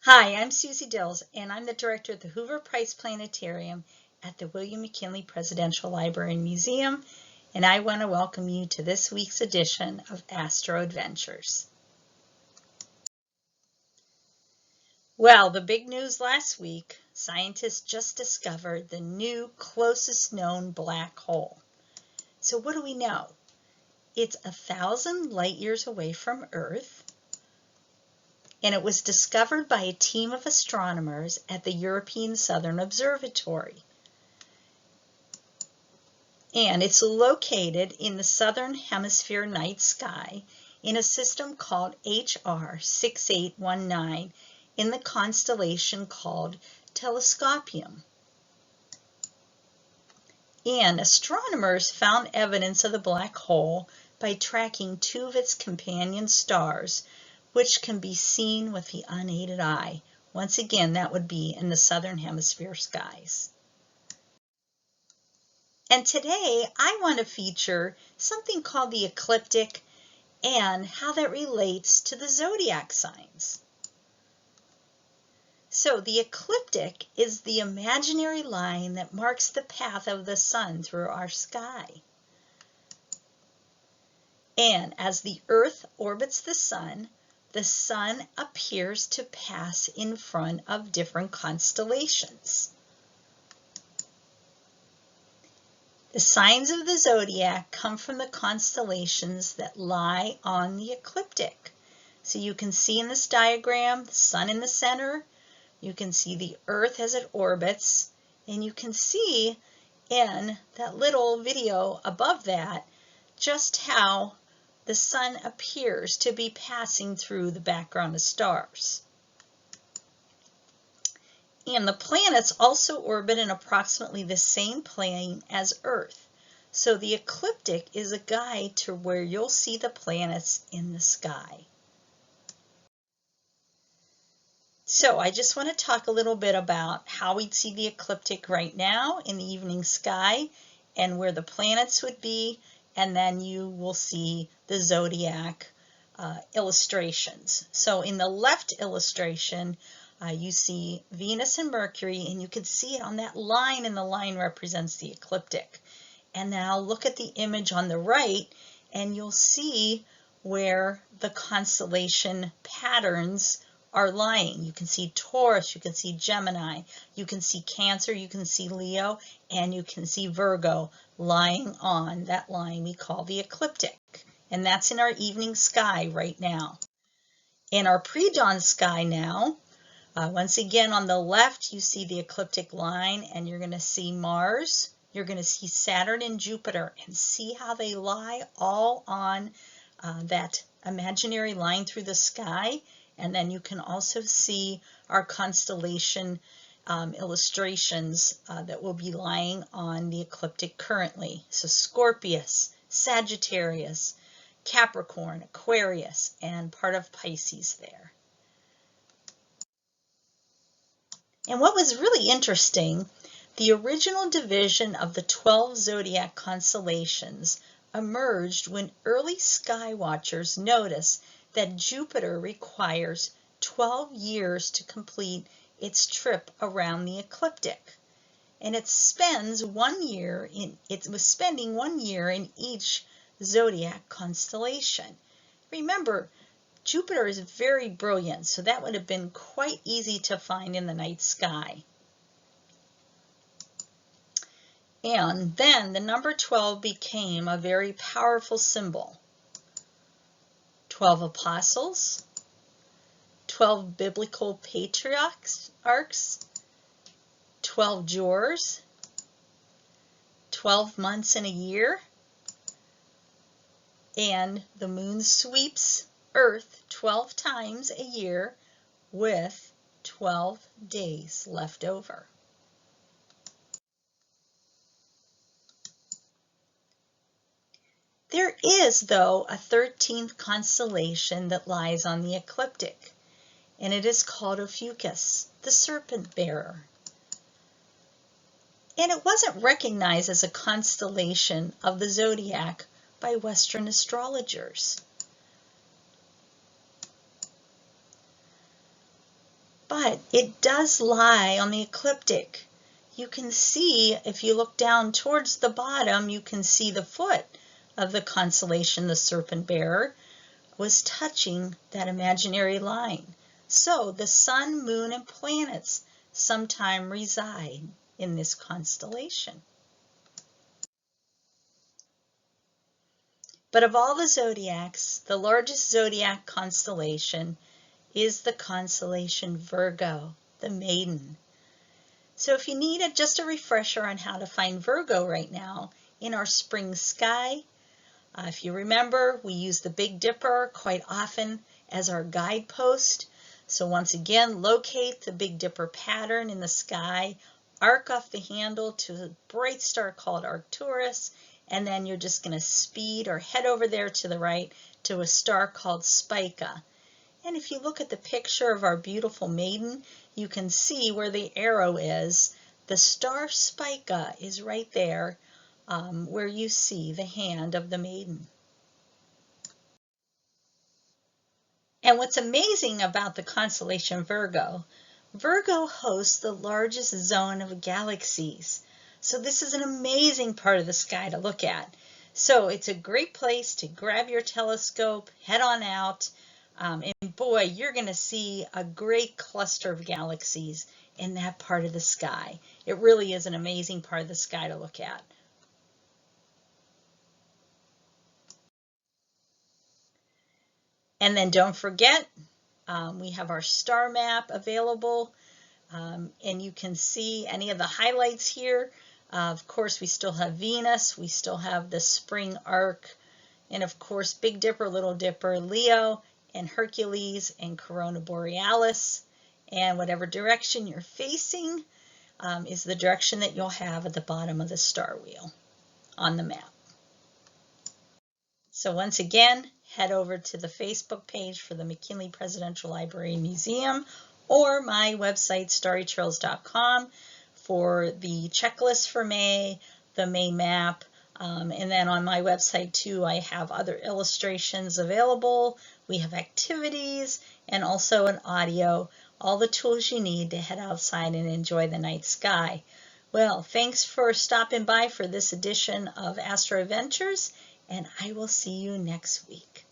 Hi, I'm Suzie Dills, and I'm the director of the Hoover-Price Planetarium at the William McKinley Presidential Library and Museum, and I want to welcome you to this week's edition of Astro Adventures. Well, the big news last week, scientists just discovered the new closest known black hole. So what do we know? It's 1,000 light years away from Earth, and it was discovered by a team of astronomers at the European Southern Observatory. And it's located in the southern hemisphere night sky in a system called HR 6819 in the constellation called Telescopium. And astronomers found evidence of the black hole by tracking two of its companion stars, which can be seen with the unaided eye. Once again, that would be in the southern hemisphere skies. And today I want to feature something called the ecliptic and how that relates to the zodiac signs. So the ecliptic is the imaginary line that marks the path of the sun through our sky. And as the Earth orbits the sun appears to pass in front of different constellations. The signs of the zodiac come from the constellations that lie on the ecliptic. So you can see in this diagram the sun in the center, you can see the Earth as it orbits, and you can see in that little video above that just how the sun appears to be passing through the background of stars. And the planets also orbit in approximately the same plane as Earth. So the ecliptic is a guide to where you'll see the planets in the sky. So I just want to talk a little bit about how we'd see the ecliptic right now in the evening sky and where the planets would be, and then you will see the zodiac illustrations. So in the left illustration, you see Venus and Mercury, and you can see it on that line, and the line represents the ecliptic. And now look at the image on the right, and you'll see where the constellation patterns are lying. You can see Taurus, you can see Gemini, you can see Cancer, you can see Leo, and you can see Virgo lying on that line we call the ecliptic. And that's in our evening sky right now. In our pre-dawn sky now, once again on the left you see the ecliptic line, and you're going to see Mars, you're going to see Saturn and Jupiter, and see how they lie all on that imaginary line through the sky. And then you can also see our constellation illustrations that will be lying on the ecliptic currently. So Scorpius, Sagittarius, Capricorn, Aquarius, and part of Pisces there. And what was really interesting, the original division of the 12 zodiac constellations emerged when early sky watchers noticed that Jupiter requires 12 years to complete its trip around the ecliptic. And it was spending 1 year in each zodiac constellation. Remember, Jupiter is very brilliant, so that would have been quite easy to find in the night sky. And then the number 12 became a very powerful symbol. 12 apostles, 12 biblical patriarchs, 12 jurors, 12 months in a year, and the moon sweeps Earth 12 times a year with 12 days left over. There is, though, a 13th constellation that lies on the ecliptic, and it is called Ophiuchus, the serpent bearer. And it wasn't recognized as a constellation of the zodiac by Western astrologers. but it does lie on the ecliptic. You can see, if you look down towards the bottom, you can see the foot of the constellation, the Serpent Bearer, was touching that imaginary line. So the sun, moon, and planets sometime reside in this constellation. But of all the zodiacs, the largest zodiac constellation is the constellation Virgo, the maiden. So if you need just a refresher on how to find Virgo right now in our spring sky, if you remember, we use the Big Dipper quite often as our guidepost. So once again, locate the Big Dipper pattern in the sky, arc off the handle to a bright star called Arcturus, and then you're just going to speed or head over there to the right to a star called Spica. And if you look at the picture of our beautiful maiden, you can see where the arrow is. The star Spica is right there where you see the hand of the maiden. And what's amazing about the constellation Virgo, Virgo hosts the largest zone of galaxies. So this is an amazing part of the sky to look at. So it's a great place to grab your telescope, head on out, and boy, you're going to see a great cluster of galaxies in that part of the sky. It really is an amazing part of the sky to look at. And then don't forget, we have our star map available, and you can see any of the highlights here. Of course, we still have Venus, we still have the spring arc, and of course, Big Dipper, Little Dipper, Leo, and Hercules, and Corona Borealis. And whatever direction you're facing is the direction that you'll have at the bottom of the star wheel on the map. So once again, head over to the Facebook page for the McKinley Presidential Library Museum or my website, starrytrails.com, for the checklist for May, the May map, and then on my website too, I have other illustrations available. We have activities and also an audio, all the tools you need to head outside and enjoy the night sky. Well, thanks for stopping by for this edition of Astro Adventures, and I will see you next week.